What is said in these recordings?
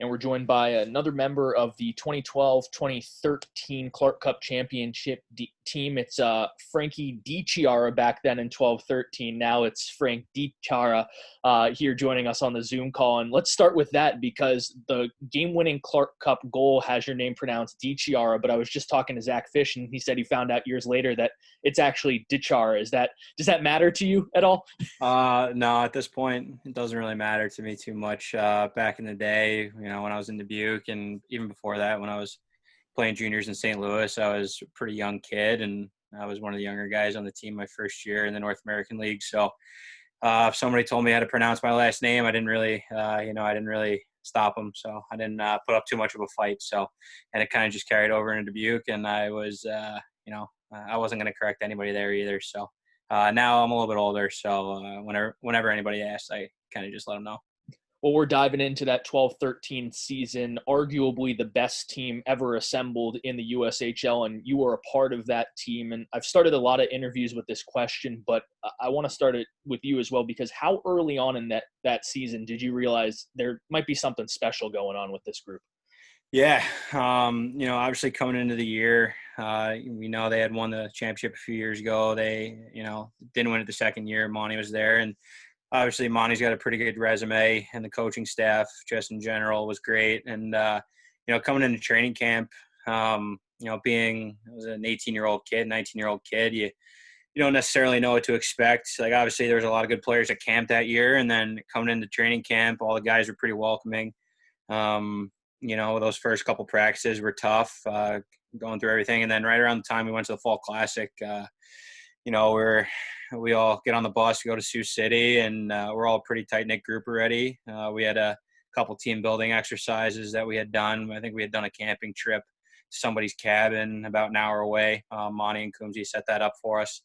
and we're joined by another member of the 2012-2013 Clark Cup Championship team. It's Frankie DiChiara back then in 12-13. Now it's Frank DiChiara here joining us on the Zoom call. And let's start with that because the game-winning Clark Cup goal has your name pronounced DiChiara, but I was just talking to Zach Fish, and he said he found out years later that it's actually DiChiara. Does that matter to you at all? No, at this point, it doesn't really matter to me too much. Back in the day, when I was in Dubuque, and even before that, when I was playing juniors in St. Louis, I was a pretty young kid, and I was one of the younger guys on the team my first year in the North American League. So if somebody told me how to pronounce my last name, I didn't really stop them. So I didn't put up too much of a fight. So, and it kind of just carried over into Dubuque, and I was, I wasn't going to correct anybody there either. So. Now I'm a little bit older, so whenever anybody asks, I kind of just let them know. Well, we're diving into that 12-13 season, arguably the best team ever assembled in the USHL, and you were a part of that team. And I've started a lot of interviews with this question, but I want to start it with you as well, because how early on in that season did you realize there might be something special going on with this group? Yeah, obviously coming into the year, we know they had won the championship a few years ago. They, didn't win it the second year. Monty was there, and obviously Monty's got a pretty good resume, and the coaching staff just in general was great. And, coming into training camp, being I was an 18-year-old kid, 19-year-old kid, you don't necessarily know what to expect. Like, obviously there was a lot of good players at camp that year, and then coming into training camp, all the guys were pretty welcoming. Those first couple practices were tough, going through everything. And then right around the time we went to the Fall Classic, we all get on the bus, we go to Sioux City, and we're all a pretty tight-knit group already. We had a couple team building exercises that we had done. I think we had done a camping trip to somebody's cabin about an hour away. Monty and Coombsy set that up for us.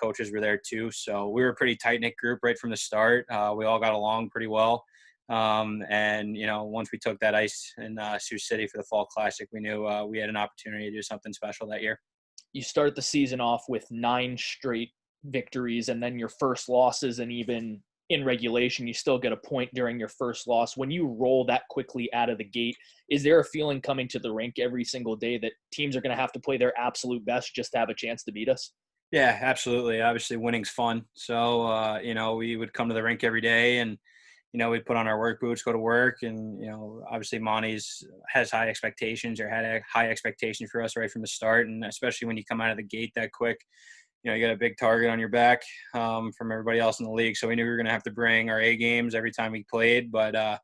Coaches were there too. So we were a pretty tight-knit group right from the start. We all got along pretty well. Once we took that ice in Sioux City for the Fall Classic, we knew we had an opportunity to do something special that year. You start the season off with 9 straight victories, and then your first losses, and even in regulation, you still get a point during your first loss. When you roll that quickly out of the gate, is there a feeling coming to the rink every single day that teams are going to have to play their absolute best just to have a chance to beat us? Yeah, absolutely. Obviously, winning's fun. So, we would come to the rink every day, and we'd put on our work boots, go to work, and, obviously Monty's has high expectations, or had a high expectation for us right from the start. And especially when you come out of the gate that quick, you got a big target on your back from everybody else in the league. So we knew we were going to have to bring our A games every time we played. But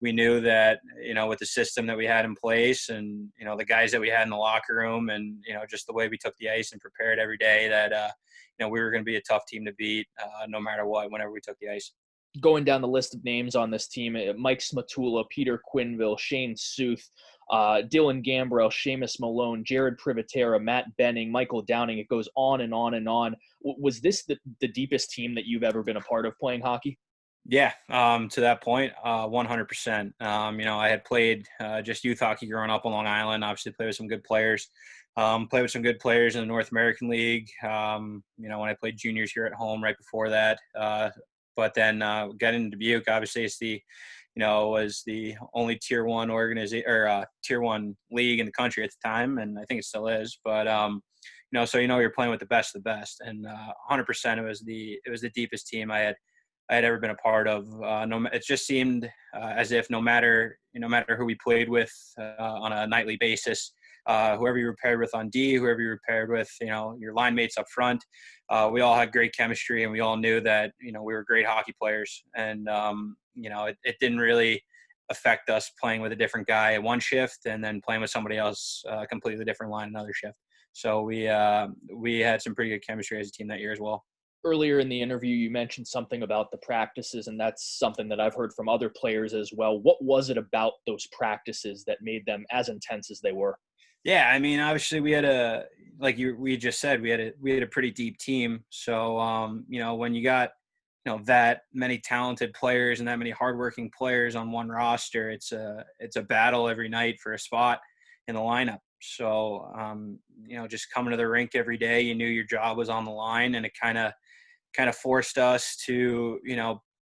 we knew that, with the system that we had in place, and, the guys that we had in the locker room, and, just the way we took the ice and prepared every day, that, we were going to be a tough team to beat no matter what, whenever we took the ice. Going down the list of names on this team, Mike Smatula, Peter Quinville, Shane Suth, Dylan Gambrell, Seamus Malone, Jared Privatera, Matt Benning, Michael Downing. It goes on and on and on. Was this the deepest team that you've ever been a part of playing hockey? Yeah, to that point, 100%. I had played just youth hockey growing up on Long Island, obviously played with some good players. Played with some good players in the North American League, when I played juniors here at home right before that. But then getting into Dubuque, obviously it's was the only Tier 1 organization, or Tier 1 league in the country at the time, and I think it still is. But so you're playing with the best of the best, and 100% it was the deepest team I had ever been a part of. It just seemed as if no matter who we played with on a nightly basis, whoever you were paired with on D, whoever you were paired with, your line mates up front, we all had great chemistry, and we all knew that, we were great hockey players. And, it didn't really affect us playing with a different guy at one shift and then playing with somebody else, completely different line another shift. So we had some pretty good chemistry as a team that year as well. Earlier in the interview, you mentioned something about the practices, and that's something that I've heard from other players as well. What was it about those practices that made them as intense as they were? Yeah, I mean, obviously we had we just said, we had a pretty deep team. So, when you got, that many talented players and that many hardworking players on one roster, it's a battle every night for a spot in the lineup. So, just coming to the rink every day, you knew your job was on the line, and it kind of forced us to,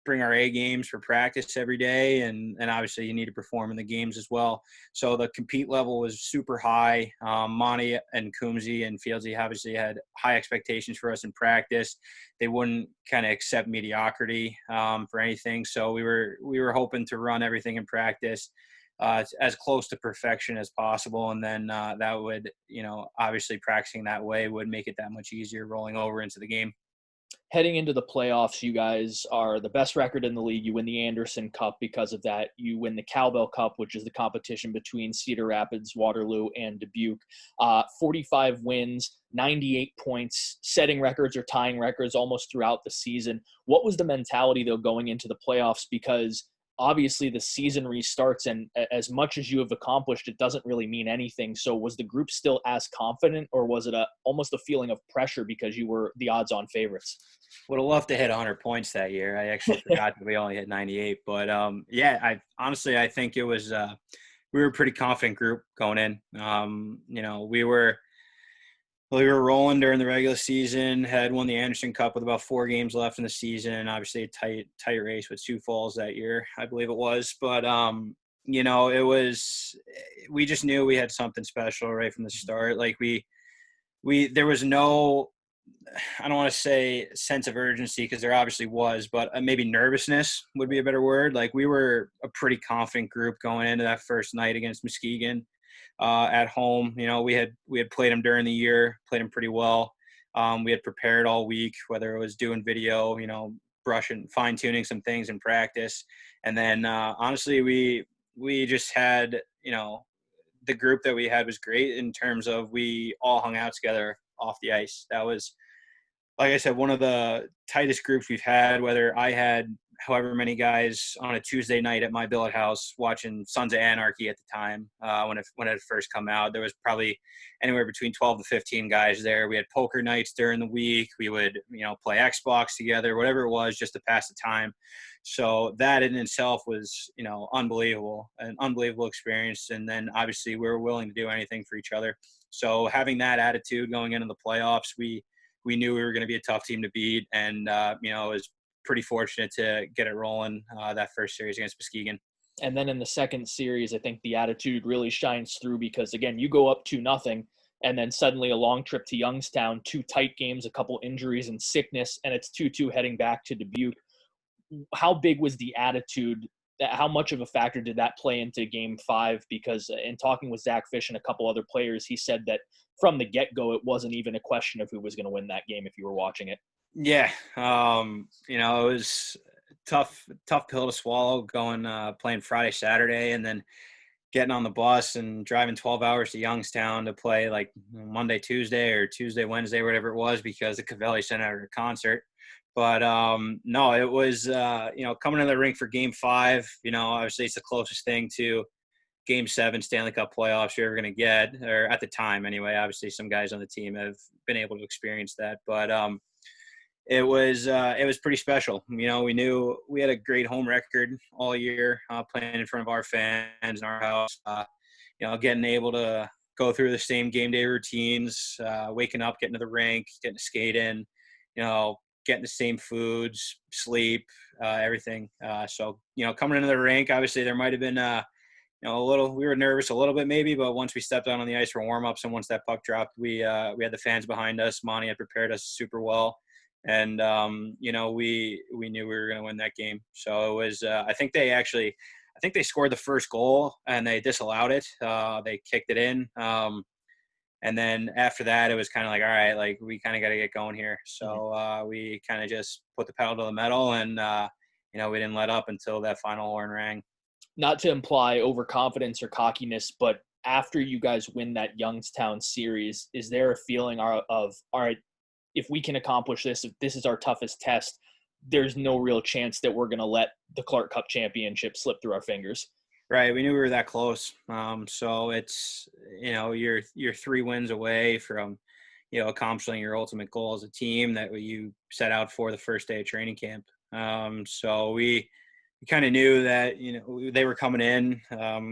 bring our A games for practice every day, and obviously you need to perform in the games as well. So the compete level was super high. Monty and Coombsy and Fieldsy obviously had high expectations for us in practice. They wouldn't kind of accept mediocrity for anything. So we were hoping to run everything in practice as close to perfection as possible, and then that would, obviously practicing that way would make it that much easier rolling over into the game. Heading into the playoffs, you guys are the best record in the league. You win the Anderson Cup because of that. You win the Cowbell Cup, which is the competition between Cedar Rapids, Waterloo, and Dubuque. 45 wins, 98 points, setting records or tying records almost throughout the season. What was the mentality, though, going into the playoffs? Because obviously the season restarts, and as much as you have accomplished, it doesn't really mean anything. So was the group still as confident, or was it almost a feeling of pressure because you were the odds-on favorites? Would have loved to hit 100 points that year. I actually forgot that we only hit 98. But, yeah, I think it was we were a pretty confident group going in. We were rolling during the regular season, had won the Anderson Cup with about 4 games left in the season. Obviously a tight race with Sioux Falls that year, I believe it was. But, we just knew we had something special right from the start. Like there was no, I don't want to say sense of urgency, because there obviously was, but maybe nervousness would be a better word. Like, we were a pretty confident group going into that first night against Muskegon at home. We had played them during the year, played them pretty well. We had prepared all week, whether it was doing video, brushing, fine tuning some things in practice. And then honestly, we just had, the group that we had was great in terms of we all hung out together off the ice. That was, like I said, one of the tightest groups we've had, whether I had however many guys on a Tuesday night at my billet house watching Sons of Anarchy at the time when it had first come out. There was probably anywhere between 12 to 15 guys there. We had poker nights during the week. We would, play Xbox together, whatever it was, just to pass the time. So that in itself was, unbelievable, an unbelievable experience. And then obviously we were willing to do anything for each other. So having that attitude going into the playoffs, we knew we were going to be a tough team to beat, and it was pretty fortunate to get it rolling that first series against Muskegon. And then in the second series, I think the attitude really shines through because, again, you go up 2-0, and then suddenly a long trip to Youngstown, 2 tight games, a couple injuries and sickness, and it's 2-2 heading back to Dubuque. How big was the attitude? How much of a factor did that play into Game 5? Because in talking with Zach Fish and a couple other players, he said that from the get-go, it wasn't even a question of who was going to win that game if you were watching it. Yeah, it was tough pill to swallow going playing Friday, Saturday, and then getting on the bus and driving 12 hours to Youngstown to play like Monday, Tuesday, or Tuesday, Wednesday, whatever it was, because the Cavelli sent out a concert. But no, it was coming to the rink for Game 5. Obviously it's the closest thing to Game 7 Stanley Cup playoffs you're ever going to get, or at the time anyway. Obviously some guys on the team have been able to experience that, but it was pretty special. We knew we had a great home record all year, playing in front of our fans in our house. Getting able to go through the same game day routines, waking up, getting to the rink, getting to skate in, getting the same foods, sleep, everything. So coming into the rink, obviously there might have been we were nervous a little bit maybe, but once we stepped out on the ice for warm-ups and once that puck dropped, we had the fans behind us. Monty had prepared us super well. And, we knew we were going to win that game. So it was, I think they scored the first goal and they disallowed it. They kicked it in. And then after that, it was kind of like, all right, like we kind of got to get going here. So we kind of just put the pedal to the metal and, we didn't let up until that final horn rang. Not to imply overconfidence or cockiness, but after you guys win that Youngstown series, is there a feeling of, all right, if we can accomplish this, if this is our toughest test, there's no real chance that we're going to let the Clark Cup championship slip through our fingers? Right. We knew we were that close. So it's, you're 3 wins away from, accomplishing your ultimate goal as a team that you set out for the first day of training camp. So we kind of knew that, they were coming in.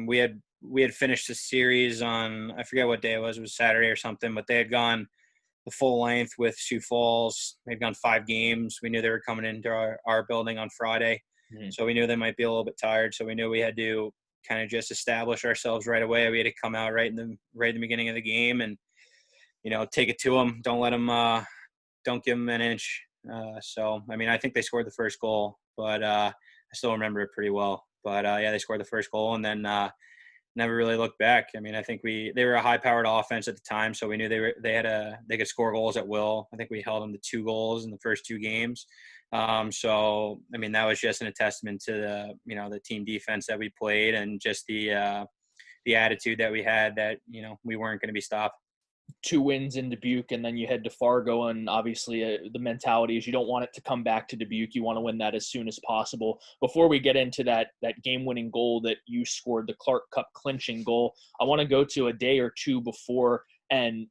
We had finished the series on, I forget what day it was Saturday or something, but they had gone the full length with Sioux Falls. They've gone 5 games. We knew they were coming into our building on Friday. So we knew they might be a little bit tired. So we knew we had to kind of just establish ourselves right away. We had to come out right in the beginning of the game and, take it to them. Don't let them, don't give them an inch. So, I mean, I think they scored the first goal, but I still remember it pretty well. But yeah, they scored the first goal and then never really looked back. I mean, I think they were a high-powered offense at the time, so we knew they could score goals at will. I think we held them to 2 goals in the first 2 games. So, I mean, that was just a testament to the team defense that we played and just the attitude that we had that, we weren't going to be stopped. 2 wins in Dubuque, and then you head to Fargo, and obviously the mentality is you don't want it to come back to Dubuque. You want to win that as soon as possible. Before we get into that game-winning goal that you scored, the Clark Cup clinching goal, I want to go to a day or 2 before, and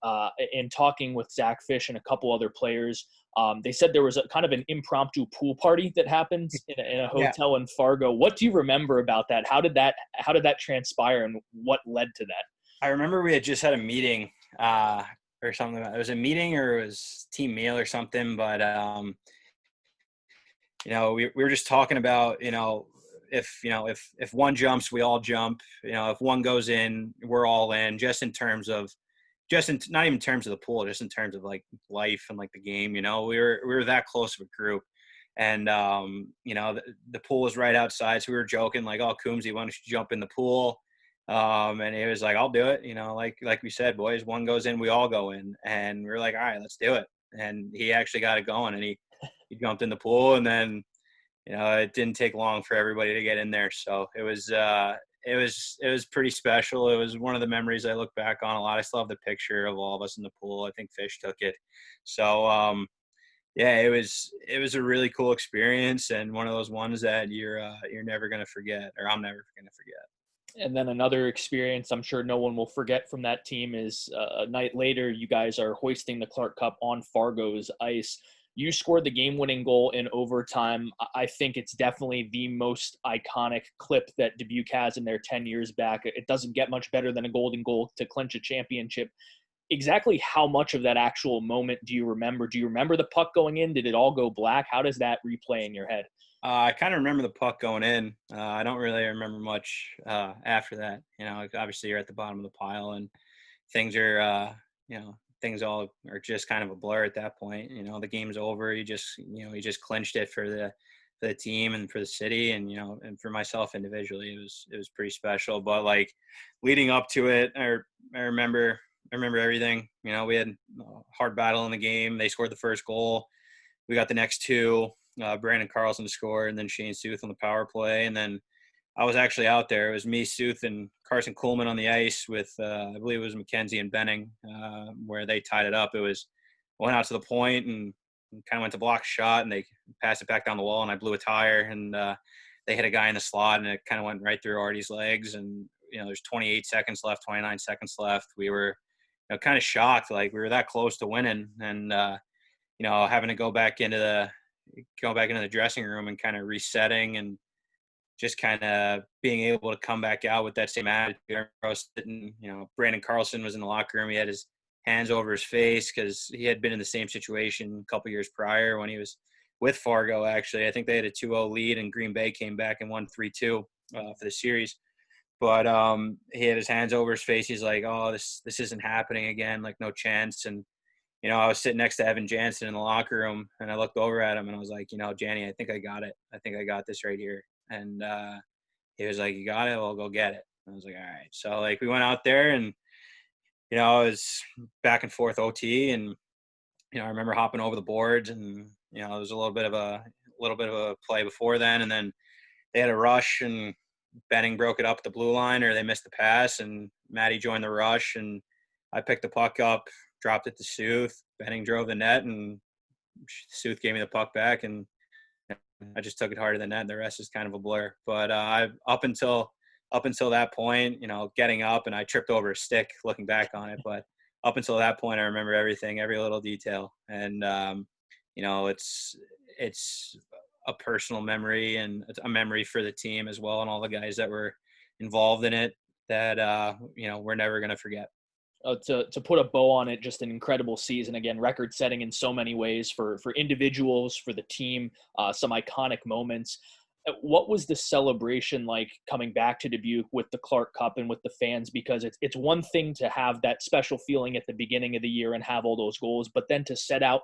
in talking with Zach Fish and a couple other players, they said there was a kind of an impromptu pool party that happened in a hotel in Fargo. What do you remember about that? How did that transpire, and what led to that? I remember we had just had a meeting or something. It was a meeting or it was team meal or something. But, we were just talking about, if one jumps, we all jump. If one goes in, we're all in. Not even in terms of the pool, just in terms of like life and like the game. We were that close of a group. And, the pool was right outside. So we were joking like, oh, Coombsy, why don't you jump in the pool? And he was like, I'll do it. Like we said, boys, one goes in, we all go in. And we were like, all right, let's do it. And he actually got it going and he jumped in the pool and then, it didn't take long for everybody to get in there. So it was pretty special. It was one of the memories I look back on a lot. I still have the picture of all of us in the pool. I think Fish took it. So, yeah, it was a really cool experience and one of those ones that you're never going to forget, or I'm never going to forget. And then another experience I'm sure no one will forget from that team is a night later, you guys are hoisting the Clark Cup on Fargo's ice. You scored the game-winning goal in overtime. I think it's definitely the most iconic clip that Dubuque has in their 10 years back. It doesn't get much better than a golden goal to clinch a championship. Exactly how much of that actual moment do you remember? Do you remember the puck going in? Did it all go black? How does that replay in your head? I kind of remember the puck going in. I don't really remember much after that. Obviously you're at the bottom of the pile and things are, things all are just kind of a blur at that point. The game's over. You just clinched it for the team and for the city and, and for myself individually, it was pretty special. But like leading up to it, I remember everything. We had a hard battle in the game. They scored the first goal. We got the next 2. Brandon Carlson to score, and then Shane Sooth on the power play. And then I was actually out there. It was me, Sooth, and Carson Kuhlman on the ice with, I believe it was McKenzie and Benning, where they tied it up. Went out to the point and kind of went to block a shot, and they passed it back down the wall, and I blew a tire, and they hit a guy in the slot, and it kind of went right through Artie's legs. And, there's 28 seconds left, 29 seconds left. We were kind of shocked. Like we were that close to winning and, having to go back into the dressing room and kind of resetting and just kind of being able to come back out with that same attitude. I was sitting, Brandon Carlson was in the locker room. He had his hands over his face because he had been in the same situation a couple years prior when he was with Fargo, actually. I think they had a 2-0 lead and Green Bay came back and won 3-2 for the series. But he had his hands over his face. He's like, oh, this isn't happening again, like no chance. And I was sitting next to Evan Jansen in the locker room, and I looked over at him, and I was like, Janny, I think I got it. I think I got this right here. And he was like, you got it? Well, go get it. I was like, all right. So, like, we went out there, and, it was back and forth OT, and, I remember hopping over the boards, and, there was a little bit of a play before then, and then they had a rush, and Benning broke it up at the blue line, or they missed the pass, and Matty joined the rush, and I picked the puck up, dropped it to Sooth. Benning drove the net, and Sooth gave me the puck back, and I just took it harder than that. The rest is kind of a blur. But up until that point, getting up, and I tripped over a stick looking back on it. But up until that point, I remember everything, every little detail. And, it's a personal memory and a memory for the team as well and all the guys that were involved in it that, we're never going to forget. To put a bow on it, just an incredible season. Again, record setting in so many ways for individuals, for the team, some iconic moments. What was the celebration like coming back to Dubuque with the Clark Cup and with the fans? Because it's one thing to have that special feeling at the beginning of the year and have all those goals, but then to set out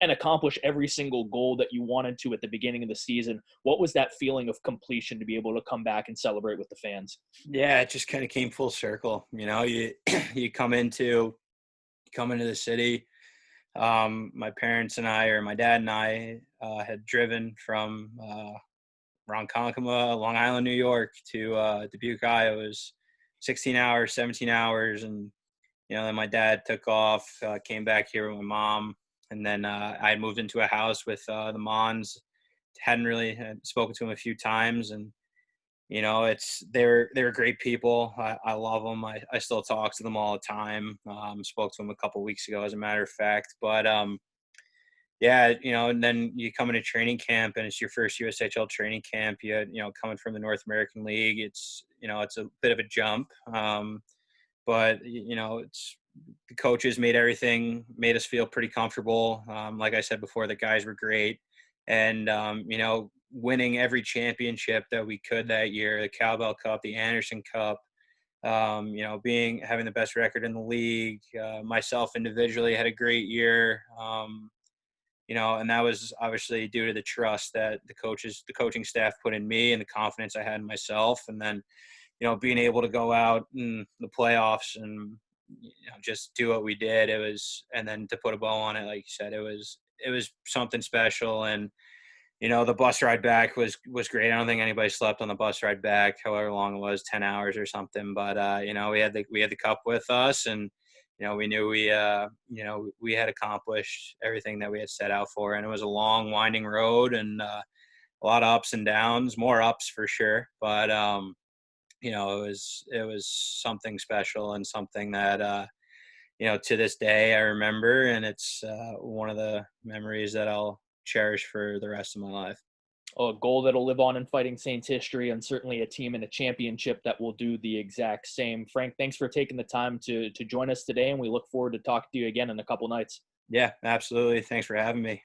and accomplish every single goal that you wanted to at the beginning of the season. What was that feeling of completion to be able to come back and celebrate with the fans? Yeah, it just kind of came full circle. You know, you you come into the city. My parents and I, or my dad and I, had driven from Ronkonkoma, Long Island, New York, to Dubuque, Iowa. It was 16 hours, 17 hours, and then my dad took off, came back here with my mom, and then I had moved into a house with the Mons. Hadn't really had spoken to him a few times, and they were great people. I love them. I still talk to them all the time. Spoke to them a couple weeks ago, as a matter of fact. But yeah, and then you come into training camp, and it's your first USHL training camp. Coming from the North American League, it's a bit of a jump. But it's the coaches made us feel pretty comfortable. Like I said before, the guys were great, and winning every championship that we could that year, the Cowbell Cup, the Anderson Cup, having the best record in the league. Myself individually had a great year. And that was obviously due to the trust that the coaching staff put in me and the confidence I had in myself. And then, being able to go out in the playoffs and, just do what we did, and then to put a bow on it, like you said, it was something special. And, the bus ride back was great. I don't think anybody slept on the bus ride back, however long it was, 10 hours or something. But, we had the cup with us, and, we knew we had accomplished everything that we had set out for. And it was a long, winding road, and a lot of ups and downs, more ups for sure. But, it was something special, and something that, to this day I remember. And it's one of the memories that I'll cherish for the rest of my life. A goal that'll live on in Fighting Saints history, and certainly a team in a championship that will do the exact same. Frank, thanks for taking the time to join us today, and we look forward to talking to you again in a couple nights. Yeah, absolutely. Thanks for having me.